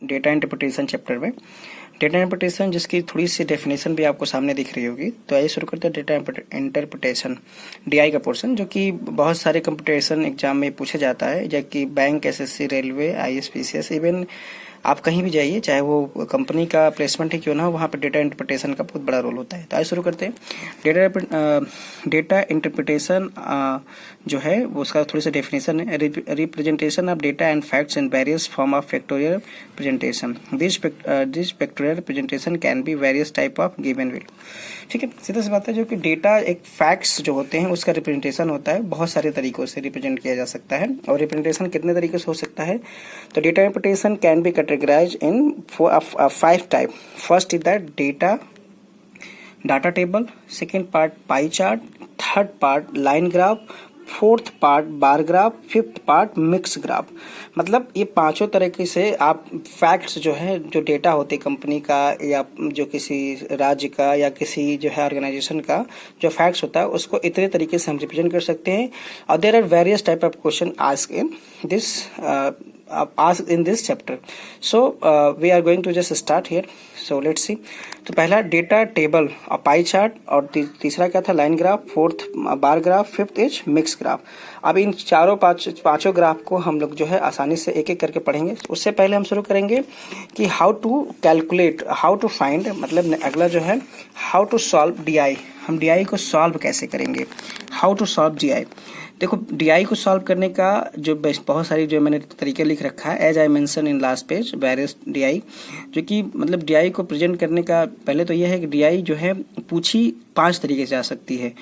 Data interpretation chapter में data interpretation जिसकी थोड़ी सी डेफिनेशन भी आपको सामने दिख रही होगी। तो आइए शुरू करते हैं डेटा इंटरप्रिटेशन डीआई का पोर्शन, जो कि बहुत सारे कंपटीशन एग्जाम में पूछा जाता है, जैसे कि bank, SSC, railway, IAS, even आप कहीं भी जाइए, चाहे वो कंपनी का प्लेसमेंट ही क्यों ना हो, वहाँ पर डेटा इंटरप्रिटेशन का बहुत बड़ा रोल होता है। तो आइए शुरू करते हैं। डेटा इंटरप्रिटेशन जो है वो उसका थोड़ी सी डेफिनेशन है। Representation of data and facts in various form of factorial presentation. This factorial presentation can be various type of given value. ठीक है, सीधा सी बात है, जो कि डेटा एक फैक्ट्स जो होते हैं उसका रिप्रेजेंटेशन होता है, बहुत सारे तरीकों से रिप्रेजेंट किया जा सकता है। और रिप्रेजेंटेशन कितने तरीके से हो सकता है? तो data interpretation can be categorised in 5 type. First is that data table, second part pie chart, third part line graph, fourth part bar graph, fifth part mix graph. मतलब ये पांचों तरीके से आप फैक्ट्स जो है, जो डेटा होते कंपनी का या जो किसी राज्य का या किसी जो है ऑर्गेनाइजेशन का जो फैक्ट्स होता है, उसको इतने तरीके से हम रिप्रेजेंट कर सकते हैं। और there are various type of question asked in this chapter. So we are going to just start here. So let's see. तो पहला डेटा टेबल और पाई चार्ट, और तीसरा क्या था? Line graph, fourth bar graph, fifth is mix graph. अब इन पांचों graph को हम लोग जो है आसानी से एक एक करके पढ़ेंगे। उससे पहले हम शुरू करेंगे कि how to calculate, how to find, मतलब अगला जो है हाउ टू सॉल्व डीआई। हम डीआई को सॉल्व कैसे करेंगे? How to solve DI. देखो, डीआई को सॉल्व करने का जो बहुत सारी जो मैंने तरीके लिख रखा है, as I mention in last page, various DI, जो कि मतलब डीआई को प्रेजेंट करने का पहले तो यह है कि डीआई जो है पूछी 5 तरीके से आ सकती है।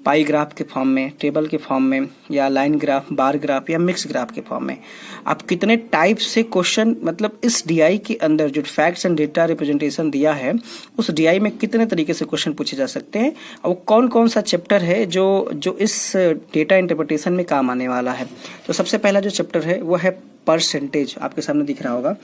पाई ग्राफ के फॉर्म में, टेबल के फॉर्म में, या लाइन ग्राफ, बार ग्राफ, या मिक्स ग्राफ के फॉर्म में। आप कितने टाइप से क्वेश्चन, मतलब इस डीआई के अंदर जो फैक्ट्स एंड डेटा रिप्रेजेंटेशन दिया है, उस डीआई में कितने तरीके से क्वेश्चन पूछे जा सकते हैं, और कौन कौन सा चैप्टर है जो इस डेटा इंटरप्रिटेशन में काम आने वाला है। तो सबसे पहला जो चैप्टर है वो है परसेंटेज। आपके सामने दिख रहा होगा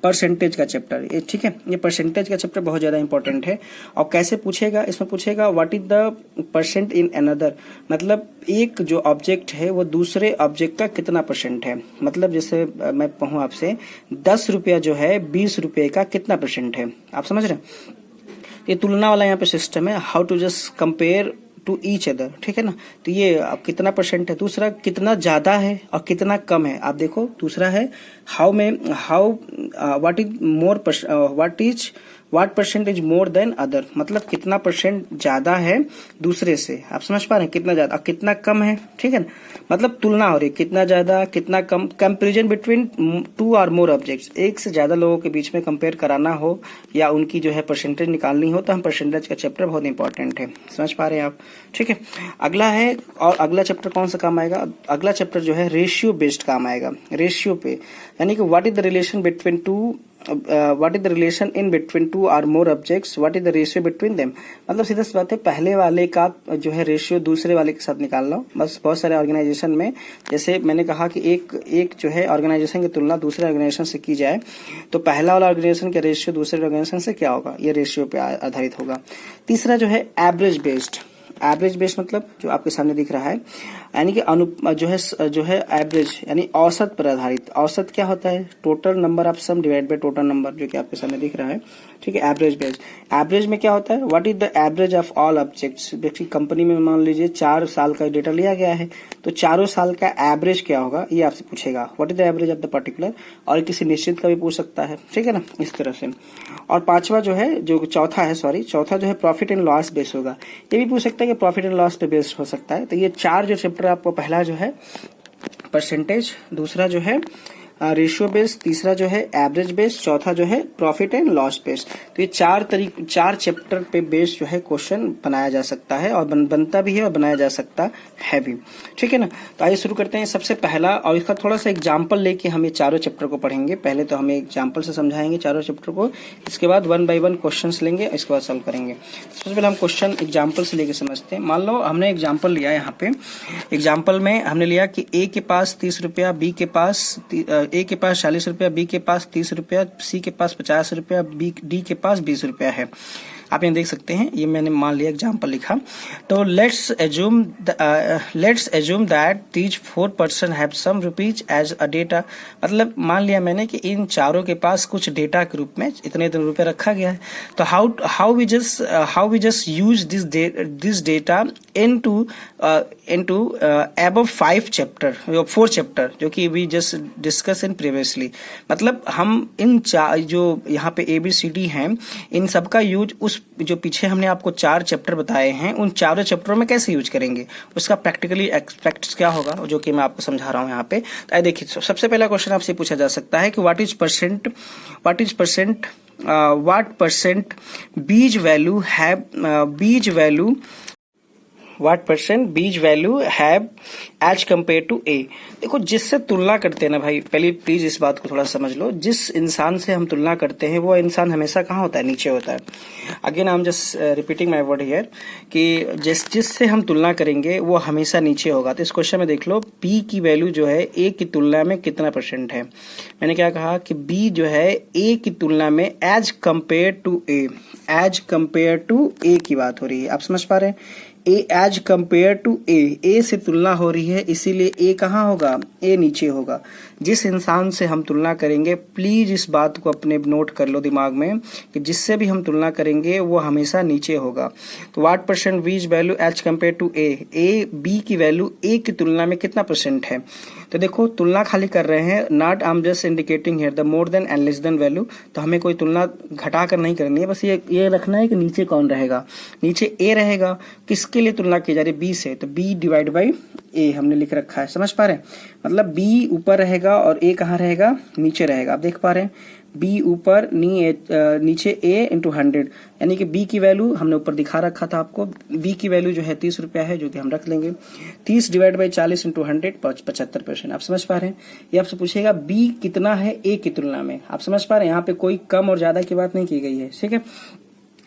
परसेंटेज का चैप्टर ये। ठीक है, ये परसेंटेज का चैप्टर बहुत ज्यादा इंपॉर्टेंट है। और कैसे पूछेगा? इसमें पूछेगा what is the percent in another, मतलब एक जो ऑब्जेक्ट है वो दूसरे ऑब्जेक्ट का कितना परसेंट है। मतलब जैसे मैं कहूँ आपसे 10 रुपया जो है 20 रुपये का कितना परसेंट है। आप समझ रहे हैं? ये तुलना वाला यहाँ पे सिस्टम है, how to just compare to each other. ठीक है ना? तो ये अब कितना परसेंट है। दूसरा कितना ज्यादा है और कितना कम है। आप देखो, दूसरा है what percent is more than other, मतलब कितना परसेंट ज्यादा है दूसरे से। आप समझ पा रहे हैं? कितना ज्यादा और कितना कम है। ठीक है ना? मतलब तुलना हो रही है, कितना ज्यादा कितना कम, कंपेरिजन बिटवीन 2 और मोर ऑब्जेक्ट्स। एक से ज्यादा लोगों के बीच में कंपेयर कराना हो या उनकी जो है परसेंटेज निकालनी हो, तो हम परसेंटेज का चैप्टर बहुत इंपॉर्टेंट है। समझ पा रहे हैं आप? ठीक है, अगला है, और अगला चैप्टर कौन सा काम आएगा? अगला चैप्टर जो है रेशियो बेस्ड काम आएगा। रेशियो पे, यानी कि what is the relation between what is the relation in between 2 or more objects, what is the ratio between them। मतलब सीधा सी बात है, पहले वाले का जो है रेशियो दूसरे वाले के साथ निकाल लो। बस बहुत सारे ऑर्गेनाइजेशन में, जैसे मैंने कहा कि एक जो है ऑर्गेनाइजेशन की तुलना दूसरे ऑर्गेनाइजेशन से की जाए, तो पहला वाला ऑर्गेनाइजेशन का रेशियो दूसरे ऑर्गेनाइजेशन से क्या होगा? ये रेशियो पे आधारित होगा। तीसरा जो है एवरेज बेस्ड। एवरेज बेस्ड मतलब जो आपके सामने दिख रहा है, यानी कि जो है एवरेज, यानी औसत पर आधारित। औसत क्या होता है? Total number of sum divide by total number, जो कि आपके सामने दिख रहा है। ठीक है, एवरेज बेस्ड। एवरेज में क्या होता है? What is the average of all objects. देखिए, कंपनी में मान लीजिए 4 साल का डेटा लिया गया है, तो चारों साल का एवरेज क्या होगा, ये आपसे पूछेगा। What is the average of the particular, और किसी निश्चित का भी पूछ सकता है। ठीक है ना, इस तरह से। और पांचवा जो है, चौथा जो है प्रॉफिट एंड लॉस बेस होगा। ये भी पूछ सकता है कि प्रॉफिट एंड लॉस पे बेस्ड हो सकता है। तो ये 4 जो चैप्टर आपको, पहला जो है परसेंटेज, दूसरा जो है रेशियो बेस्ड, तीसरा जो है एवरेज बेस्ड, चौथा जो है प्रॉफिट एंड लॉस बेस्ड। तो ये 4 चैप्टर पे बेस्ड जो है क्वेश्चन बनाया जा सकता है, और बनता भी है और बनाया जा सकता है भी। ठीक है ना? तो आइए शुरू करते हैं। सबसे पहला, और इसका थोड़ा सा एग्जाम्पल लेके हम ये चारों चैप्टर को पढ़ेंगे। पहले तो हम एग्जाम्पल से समझाएंगे चारों चैप्टर को, इसके बाद 1 बाय 1 क्वेश्चन लेंगे, इसके बाद सॉल्व करेंगे। सबसे पहले हम क्वेश्चन एग्जाम्पल से लेके समझते हैं। मान लो हमने एग्जाम्पल लिया, यहाँ पे एग्जाम्पल में हमने लिया कि ए के पास 30 रुपया, ए के पास 40 रुपया, बी के पास 30 रुपया, सी के पास 50 रुपया, डी के पास 20 रुपया है। आप यहाँ देख सकते हैं, ये मैंने मान लिया एग्जाम्पल लिखा। तो let's assume that these 4 person have some rupees as a data, मतलब मान लिया मैंने कि इन चारों के पास कुछ डेटा के रूप में इतने रुपए रखा गया है। तो how we just use this data into above 4 chapter जो कि we just discuss in previously. मतलब हम इन जो यहाँ पे ABCD हैं, इन सब का यूज उस जो पीछे हमने आपको 4 चैप्टर बताए हैं, उन चारों चैप्टरों में कैसे यूज करेंगे, उसका प्रैक्टिकली एक्सपेक्ट क्या होगा, जो कि मैं आपको समझा रहा हूँ यहाँ पे। तो देखिए, सबसे पहला क्वेश्चन आपसे पूछा जा सकता है कि what percent B's value have as compare to A. देखो, जिससे तुलना करते हैं ना भाई, पहले प्लीज इस बात को थोड़ा समझ लो। जिस इंसान से हम तुलना करते हैं वो इंसान हमेशा कहाँ होता है? नीचे होता है। Again I am just repeating my word here कि जिससे हम तुलना करेंगे वो हमेशा नीचे होगा। तो इस क्वेश्चन में देख लो, बी की वैल्यू जो है ए की तुलना में कितना % है। मैंने क्या कहा कि बी जो है ए की तुलना में एज कम्पेयर टू ए की बात हो रही है। आप समझ पा रहे हैं? ए एज कंपेयर टू ए से तुलना हो रही है, इसीलिए ए कहाँ होगा? ए नीचे होगा। जिस इंसान से हम तुलना करेंगे, प्लीज इस बात को अपने नोट कर लो दिमाग में कि जिससे भी हम तुलना करेंगे वो हमेशा नीचे होगा। तो what % B's value as compare to A B की वैल्यू ए की तुलना में कितना % है? तो देखो, तुलना खाली कर रहे हैं, not I am just indicating here the more than and less than value. तो हमें कोई तुलना घटा कर नहीं करनी है, बस ये रखना है कि नीचे कौन रहेगा। नीचे ए रहेगा। किसके लिए तुलना की जा रही है? बी से। तो बी डिवाइड बाई ए हमने लिख रखा है। समझ पा रहे हैं? मतलब बी ऊपर रहेगा और ए कहाँ रहेगा? नीचे रहेगा। आप देख पा रहे हैं, बी ऊपर नीचे ए इंटू 100, यानी कि बी की वैल्यू हमने ऊपर दिखा रखा था आपको। बी की वैल्यू जो है 30 रुपया है, जो कि हम रख लेंगे। 30 डिवाइड बाई 40 इंटू 100 75%। आप समझ पा रहे हैं? ये आपसे पूछेगा बी कितना है ए की तुलना में। आप समझ पा रहे हैं? यहाँ पे कोई कम और ज्यादा की बात नहीं की गई है। ठीक है।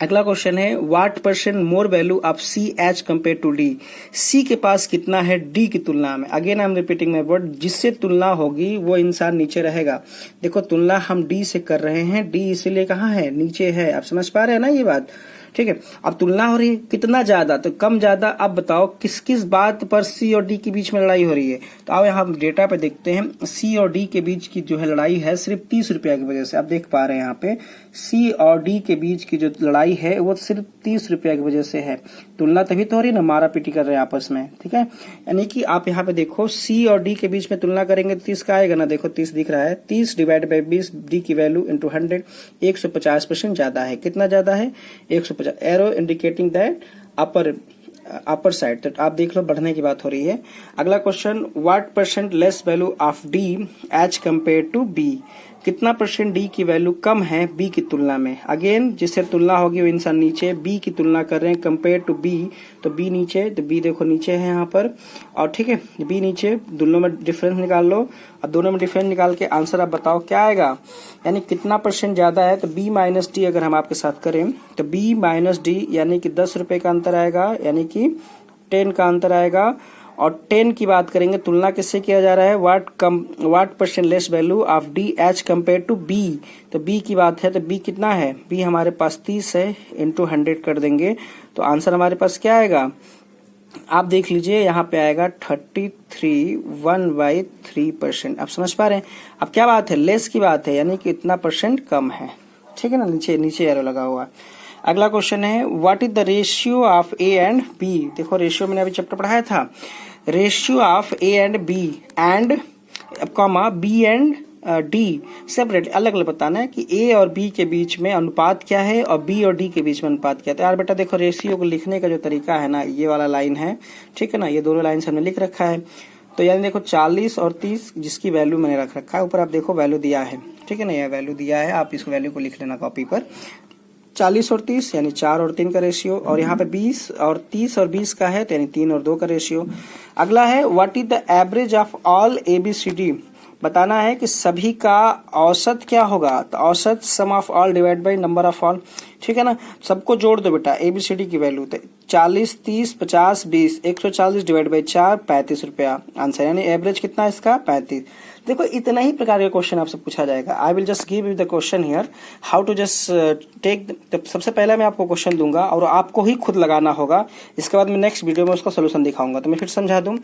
अगला क्वेश्चन है, what % more value of C as compare to D. C के पास कितना है डी की तुलना में? Again I am repeating my word, जिससे तुलना होगी वो इंसान नीचे रहेगा। देखो, तुलना हम डी से कर रहे हैं, डी इसीलिए कहाँ है? नीचे है। आप समझ पा रहे हैं ना ये बात? ठीक है। अब तुलना हो रही है, कितना ज्यादा? तो कम ज्यादा। अब बताओ किस किस बात पर सी और डी के बीच में लड़ाई हो रही है? तो आओ यहाँ डेटा पे देखते हैं। सी और डी के बीच की जो है लड़ाई है सिर्फ 30 रुपया की वजह से। आप देख पा रहे हैं यहाँ पे सी और डी के बीच की जो लड़ाई है वो सिर्फ 30 रुपया की वजह से है। तुलना तभी तो हो रही है ना, मारा पीटी कर रहे हैं आपस में। ठीक है। यानी कि आप यहाँ पे देखो, सी और डी के बीच में तुलना करेंगे 30 का आएगा ना। देखो 30 दिख रहा है। 30 डिवाइड बाई 20, डी की वैल्यू इंटू 100, 150% ज्यादा है। कितना ज्यादा है? 150। Arrow indicating that upper side. तो आप देख लो, बढ़ने की बात हो रही है। अगला question, what % less value of D as compare to B. कितना % डी की वैल्यू कम है बी की तुलना में? अगेन जिससे तुलना होगी वो इंसान नीचे। बी की तुलना कर रहे हैं कंपेयर टू बी, तो बी नीचे। तो बी देखो नीचे है यहाँ पर, और ठीक है, बी नीचे। दोनों में डिफरेंस निकाल लो, और दोनों में डिफरेंस निकाल के आंसर आप बताओ क्या आएगा, यानी कितना % ज्यादा है। तो बी माइनस डी अगर हम आपके साथ करें तो बी माइनस डी यानी कि 10 रुपए का अंतर आएगा, यानी कि 10 का अंतर आएगा। और 10 की बात करेंगे, तुलना किससे किया जा रहा है? What % less value of D as compare to B. तो बी की बात है, तो बी कितना है? बी हमारे पास 30 है, इंटू 100 कर देंगे तो आंसर हमारे पास क्या आएगा? आप देख लीजिए, यहाँ पे आएगा 33.1/3%। आप समझ पा रहे हैं? अब क्या बात है? लेस की बात है, यानी कि इतना % कम है। ठीक है ना, नीचे एरो लगा हुआ है। अगला क्वेश्चन है, what is the ratio of A and B. देखो, रेशियो मैंने अभी चैप्टर पढ़ाया था। Ratio of A and B and comma B and D separate, अलग अलग बताना है कि ए और बी के बीच में अनुपात क्या है और बी और डी के बीच में अनुपात क्या है। तो यार बेटा देखो, रेशियो को लिखने का जो तरीका है ना, ये वाला लाइन है। ठीक है ना, ये दोनों लाइन हमने लिख रखा है। तो यानी देखो 40 और 30 जिसकी वैल्यू मैंने रख रखा है, ऊपर आप देखो वैल्यू दिया है। ठीक है ना, यह वैल्यू दिया है, आप इस वैल्यू को लिख लेना कॉपी पर। 40 और 30 यानी 4 और 3 का रेशियो, और यहाँ पे 20 और 30 और 20 का है, तो यानी 3 और 2 का रेशियो। अगला है, what is the average of all ABCD। बताना है कि सभी का औसत क्या होगा। तो औसत sum of all divide by number of all. ठीक है ना, सबको जोड़ दो बेटा ABCD की वैल्यू। तो 40, 30, 50, 20, 140 डिवाइड बाई 4, 35 रुपया आंसर, यानी एवरेज कितना इसका 35। देखो इतना ही प्रकार के क्वेश्चन आपसे पूछा जाएगा। I will just give you the question here how to just take. सबसे पहले मैं आपको क्वेश्चन दूंगा और आपको ही खुद लगाना होगा, इसके बाद मैं नेक्स्ट वीडियो में उसका सोल्यूशन दिखाऊंगा। तो मैं फिर समझा दूं,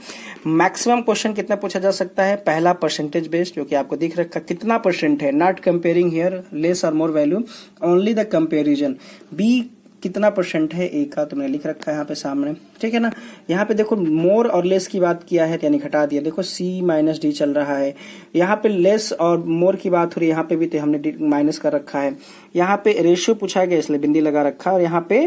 मैक्सिमम क्वेश्चन कितना पूछा जा सकता है। पहला परसेंटेज बेस्ड, जो कि आपको दिख रखा कितना परसेंट है, नॉट कंपेयरिंग हियर लेस और more value, only the comparison. B कितना परसेंट है ए का, तुमने लिख रखा है यहाँ पे सामने, ठीक है ना। यहाँ पे देखो मोर और लेस की बात किया है, यानी घटा दिया। देखो सी माइनस डी चल रहा है, यहाँ पे लेस और मोर की बात हो रही है, यहाँ पे भी तो हमने माइनस कर रखा है। यहाँ पे रेशियो पूछा गया इसलिए बिंदी लगा रखा है, और यहाँ पे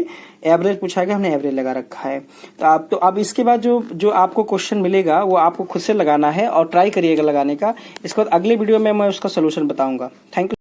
एवरेज पूछा गया, हमने एवरेज लगा रखा है। तो अब इसके बाद जो आपको क्वेश्चन मिलेगा वो आपको खुद से लगाना है और ट्राई करिएगा लगाने का। इसके बाद अगले वीडियो में मैं उसका सोल्यूशन बताऊंगा। Thank you.